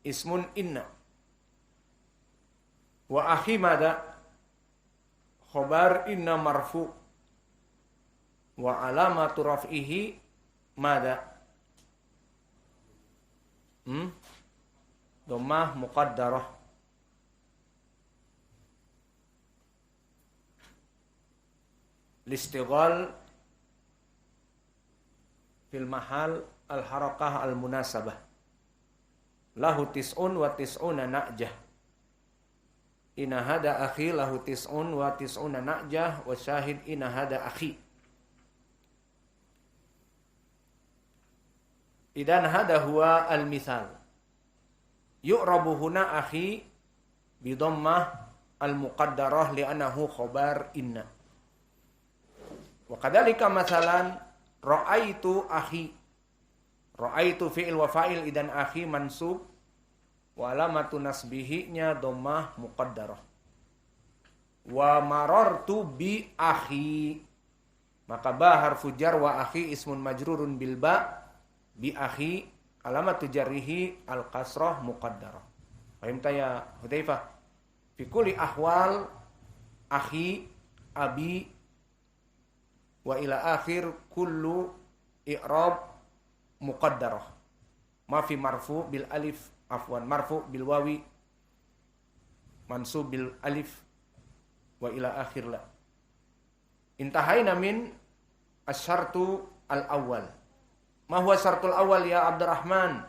ismun inna. Wa akhi mada? Khobar inna marfu. Wa alamatu raf'ihi mada? Dhammah muqaddarah. Listighal fil mahal al-harakah al-munasabah. Lahu tis'un wa tis'una na'jah. Inna hada akhi lahu tis'un wa tis'una na'jah wa syahid inna hada akhi. Idan hada huwa al-mithal. Yu'rabu huna akhi bi dhammah al-muqaddarah li'annahu khabar inna. Wa kadzalika mathalan ra'aitu akhi. Ra'aitu fi'il wa fa'il idan akhi mansub wa alamatu nasbihinya dhammah muqaddarah. Wa marartu bi akhi. Maka ba harfu jar wa akhi ismun majrurun bil ba bi akhi alamatu jarrihi al kasrah muqaddarah. Fahimta ya Hudzaifah? Fi kulli ahwal akhi abi wa ila akhir kullu i'rab muqaddarah. Ma fi marfu bil alif, afwan, marfu bil wawi, mansub bil alif wa ila akhir la. Intahaina min asy-syartu al-awwal. Ma huwa syartul awwal ya Abdurrahman?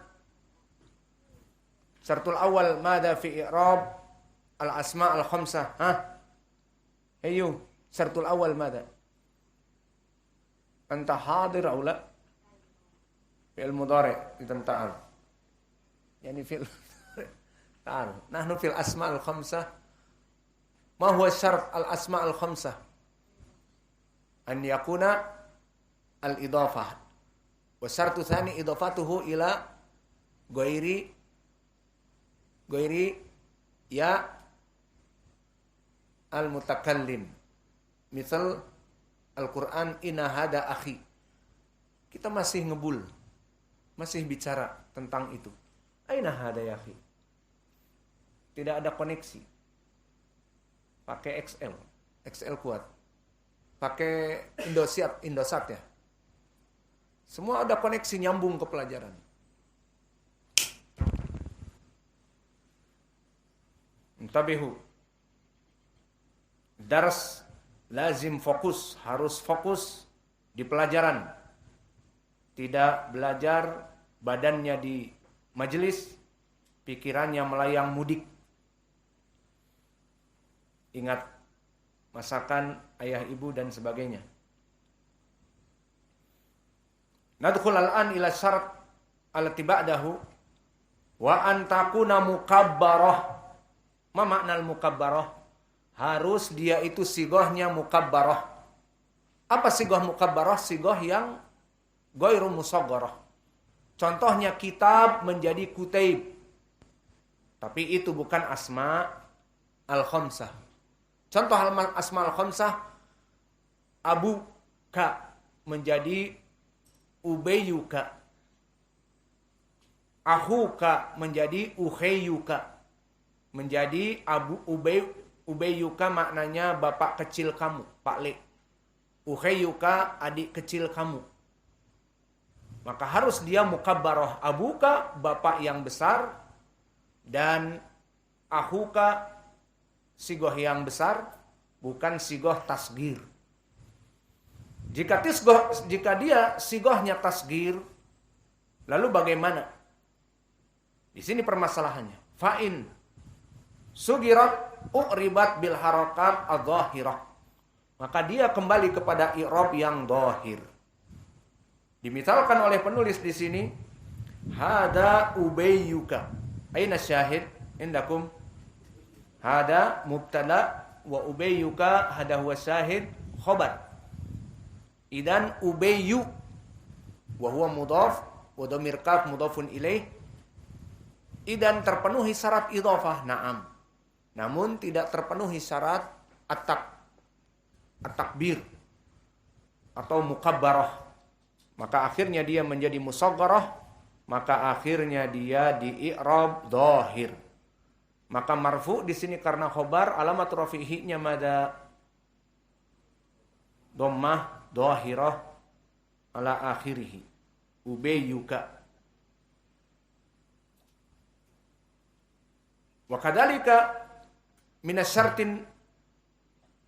Syartul awwal madza fi i'rab al-asma al-khamsah? Ayo, syartul awwal madza? Anta hadir aw la? Fi'il mudhari idan ta'al. Yani fi'il ta'al. Nahnu fil asma al-khamsah. Ma huwa syart al-asma al-khamsah? An yakuna al-idhafah. Wa syartu tsani idhafatuhu ila ghairi ya al-mutakallim. Misal Al-Quran inna hada akhi. Kita masih ngebul, masih bicara tentang itu. Aina hada ya akhi? Tidak ada koneksi. Pakai XL kuat. Pakai Indosat ya. Semua ada koneksi nyambung ke pelajaran. Intabihu. Dars lazim fokus, harus fokus di pelajaran. Tidak belajar badannya di majelis, pikirannya melayang mudik. Ingat masakan ayah ibu dan sebagainya. Nadkhul al-an ila syarat allati ba'dahu wa an takuna mukabbarah. Ma makna al-mukabbarah? Harus dia itu sigohnya mukabbarah. Apa sigoh mukabbarah? Sigoh yang ghairu musagharah. Contohnya kitab menjadi kutaib. Tapi itu bukan asma al-khamsah. Contoh asma al-khamsah, Abu Ka menjadi Ubayyuka. Ahuka menjadi Uhayyuka. Menjadi Abu Ubayyuka maknanya bapak kecil kamu, Pak Le. Uhayyuka adik kecil kamu. Maka harus dia mukabbarah. Abuka bapak yang besar dan ahuka sigoh yang besar, bukan sigoh tasgir. Jika dia sigohnya tasgir, lalu bagaimana? Di sini permasalahannya. Fa'in sugirat u'ribat bil harakat adh-dhahirah. Maka dia kembali kepada i'rab yang dhahir. Dimisalkan oleh penulis di sini, hada ubayyuka. Aina syahid indakum? Hada mubtada wa ubayyuka hada huwa syahid khabar. Idan ubayyu wa huwa mudhaf wa dhamir kaf mudhafun ilaih. Idan terpenuhi syarat idhafah, na'am. Namun tidak terpenuhi syarat at-takbir atau mukabbarah. Maka akhirnya dia menjadi musagharah, maka akhirnya dia di i'rab dhahir. Maka marfu di sini karena khobar, alamat rafi'inya mada dhammah dhahirah ala akhirih. Ubayyuka. Wa kadzalika minasyartin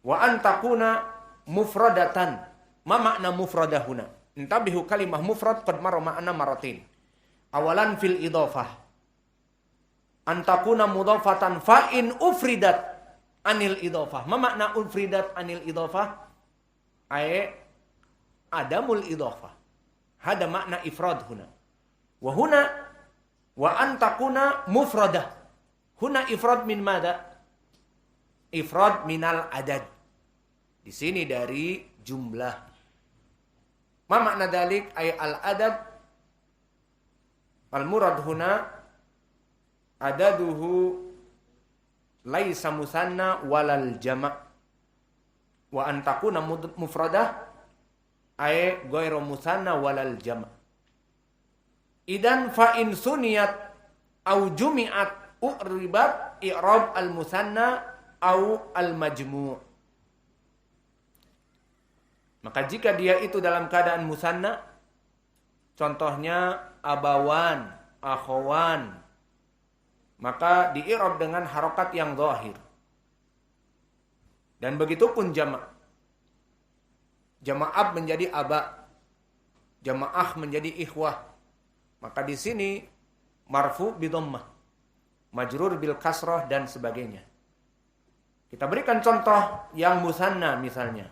wa an takuna mufradatan. Ma makna mufradahuna? Intabihu kalimah mufrad qad marra ma'na maratin. Awalan fil idhafah. Antakuna mudhafatan fa in ufridat anil idhafah. Ma makna ufridat anil idhafah? Ay adamul idhafah. Hada makna ifrad huna. Wa huna wa antakuna mufradah. Huna ifrad min mada? Ifrad minal adad. Di sini dari jumlah. Ma makna dalik ay al adad. Al murad huna adaduhu laisa musanna walal jama'. Wa antakuna mufradah ay ghairu musanna walal jama'. Idan fa in suniyat au jumi'at u'ribat i'rab al musanna au al majmu'. Maka jika dia itu dalam keadaan musanna, contohnya abawan, akhawan, maka di-i'rab dengan harokat yang zahir. Dan begitu pun jama'. Jama'ab menjadi aba, jama'ah menjadi ikhwah. Maka di sini marfu bi dhammah, majrur bil kasrah dan sebagainya. Kita berikan contoh yang musanna misalnya.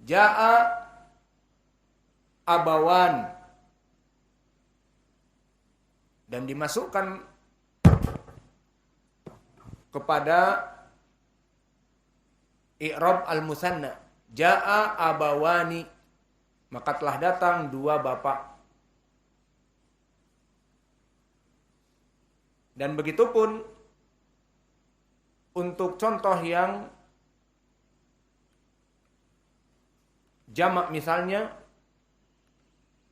Ja'a abawan, dan dimasukkan kepada i'rab al-musanna. Ja'a abawani, maka telah datang dua bapak. Dan begitupun untuk contoh yang jamak misalnya,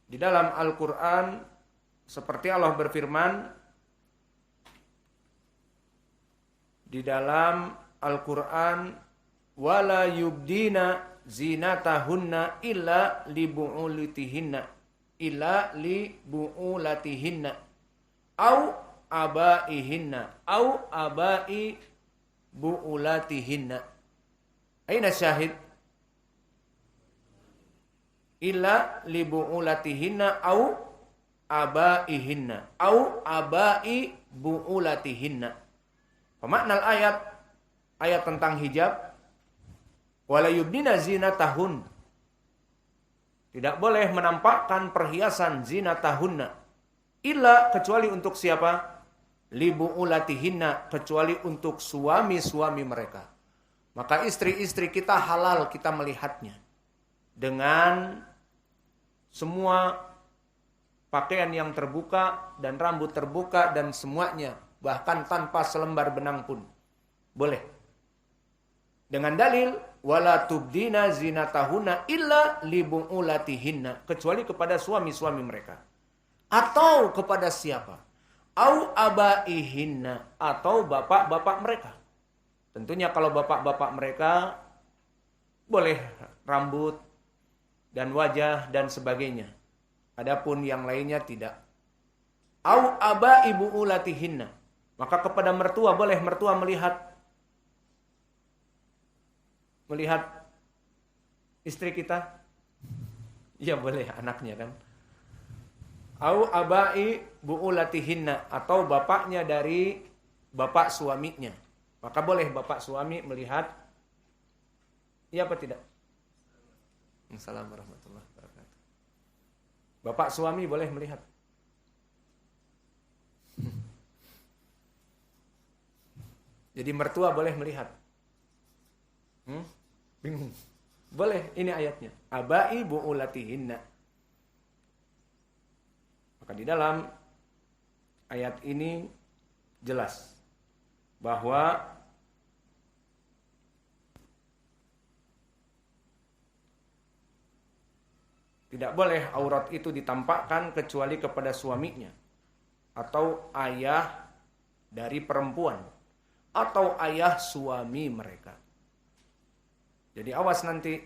di dalam Al-Quran seperti Allah berfirman di dalam Al-Quran, wala yubdina zinatahunna illa libu'ulatihinna au abaihinna au abai bu'ulatihinna. Aina syahid? Illa libu'ulatihinna au abaihinna au abai bu'ulatihinna. Pemakna ayat tentang hijab, wala yubdina zinatahun, tidak boleh menampakkan perhiasan zinatahunna, illa kecuali untuk siapa? Libu'ulatihinna, kecuali untuk suami-suami mereka. Maka istri-istri kita halal kita melihatnya dengan semua pakaian yang terbuka dan rambut terbuka dan semuanya, bahkan tanpa selembar benang pun boleh. Dengan dalil wala tubdina zinatahunna illa libu'ulatihinna, kecuali kepada suami-suami mereka. Atau kepada siapa? Au abaihinna, atau bapak-bapak mereka. Tentunya kalau bapak-bapak mereka boleh rambut dan wajah dan sebagainya. Adapun yang lainnya tidak. Au abai bu'ulatihinna, maka kepada mertua boleh mertua melihat istri kita. Ya boleh, anaknya kan. Au abai bu'ulatihinna, atau bapaknya dari bapak suaminya. Maka boleh bapak suami melihat. Iya apa tidak? Assalamualaikum warahmatullahi wabarakatuh. Bapak suami boleh melihat. Jadi mertua boleh melihat. Bingung. Boleh, ini ayatnya. Abai bu'ulatihinna. Maka di dalam ayat ini jelas bahwa Tidak boleh aurat itu ditampakkan kecuali kepada suaminya atau ayah dari perempuan atau ayah suami mereka. Jadi awas nanti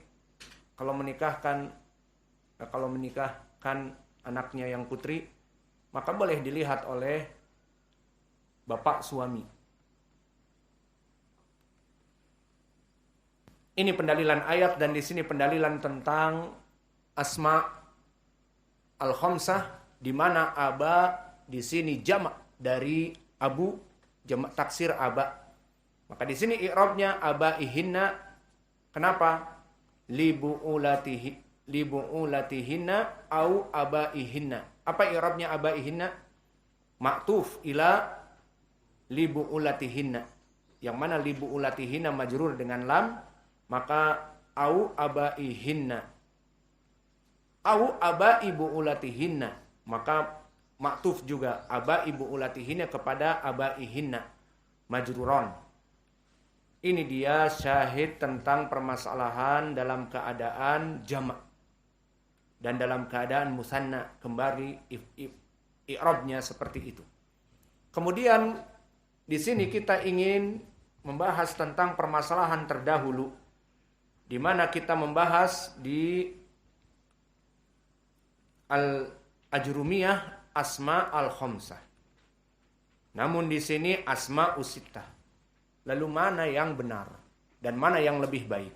kalau menikahkan anaknya yang putri, maka boleh dilihat oleh bapak suami. Ini pendalilan ayat, dan di sini pendalilan tentang asma al-khamsah, di mana aba di sini jamak dari abu, jamak taksir aba. Maka di sini i'rabnya abaihinna. Kenapa? Libu'ulatihinna au abaihinna. Apa i'rabnya abaihinna? Ma'tuf ila libu'ulatihinna. Yang mana libu'ulatihinna majrur dengan lam, maka au abaihinna. Au abaibu'ulatihinna. Maka ma'tuf juga abaibu'ulatihinna kepada abaihinna. Majruron. Ini dia syahid tentang permasalahan dalam keadaan jamak dan dalam keadaan musanna, kembali i'rabnya seperti itu. Kemudian di sini kita ingin membahas tentang permasalahan terdahulu, di mana kita membahas di al-ajrumiyah asma al-khamsah. Namun di sini asma usittah. Lalu mana yang benar dan mana yang lebih baik?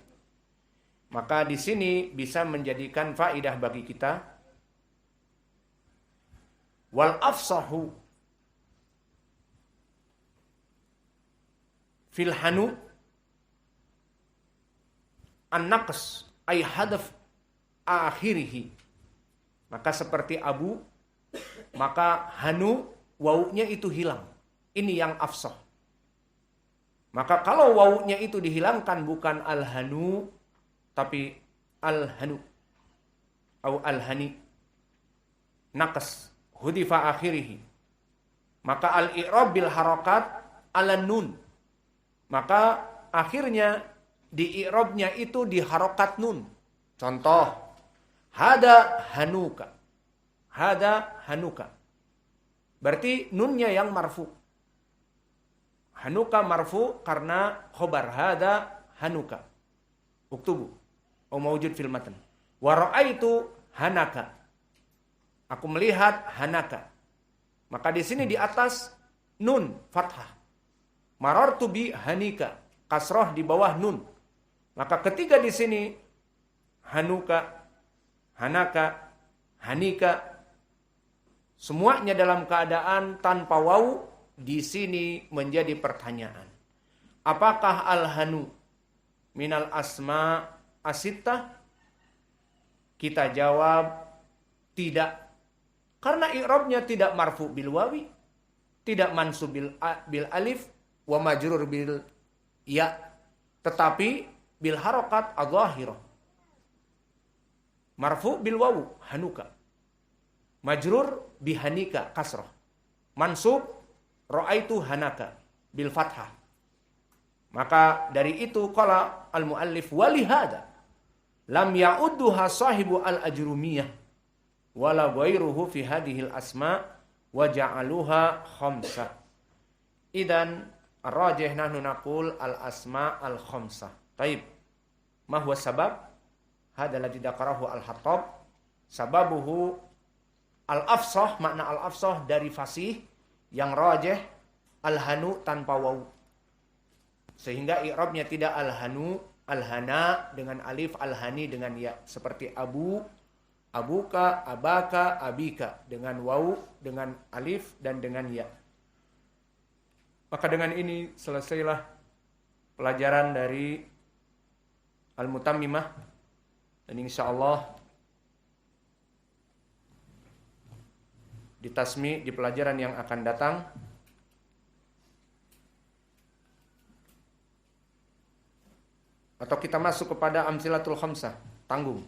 Maka di sini bisa menjadikan faidah bagi kita. Wal afsahu fil hanu an-naqs ay hadaf akhirih. Maka seperti abu, maka hanu wawunya itu hilang. Ini yang afsah. Maka kalau wawunya itu dihilangkan, bukan al-hanu tapi al-hanu atau al-hani, naqas hudifa akhirih, maka al-i'rab bil harakat ala nun, maka akhirnya di i'rabnya itu di harokat nun. Contoh, hada hanuka, hada hanuka, berarti nunnya yang marfu. Hanuka marfu karena khobar hada hanuka. Uktubu au mawjud fil matan. Wa ra'aitu hanaka. Aku melihat hanaka. Maka di sini di atas nun fathah. Marartu bi hanika, kasrah di bawah nun. Maka ketika di sini hanuka, hanaka, hanika, semuanya dalam keadaan tanpa wawu. Di sini menjadi pertanyaan. Apakah al-hanu minal asma asittah? Kita jawab tidak. Karena i'rabnya tidak marfu bil wawi, tidak mansub bil alif, wa majrur bil ya, tetapi bil harakat adh-dhahirah. Marfu bil wawu hanuka. Majrur bihanika kasrah. Mansub ra'aitu hanaka bil fathah. Maka dari itu qala al muallif walihada lam ya'udduha sahibu al ajrumiyah wala ghairuhu fi hadhil asma wa ja'aluha khamsah. Idan ar-rajih nahnu naqul al asma al khamsah. Taib. Ma huwa sabab? Hada alladhi dzakarahu al-Hattab. Sababuhu al-afsah, makna al-afsah dari fasih. Yang rajih al-hanu tanpa wawu. Sehingga i'rabnya tidak al-hanu, al-hana dengan alif, al-hani dengan ya. Seperti abu, abuka, abaka, abika. Dengan wawu, dengan alif, dan dengan ya. Maka dengan ini selesailah pelajaran dari Al-Mutammimah. Dan insyaallah di tasmi, di pelajaran yang akan datang, atau kita masuk kepada amsilatul khamsah, tanggung.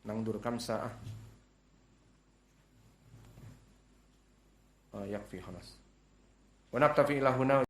Nangdur kamsah. Yakfi khalas. Wa naktafi ila huna.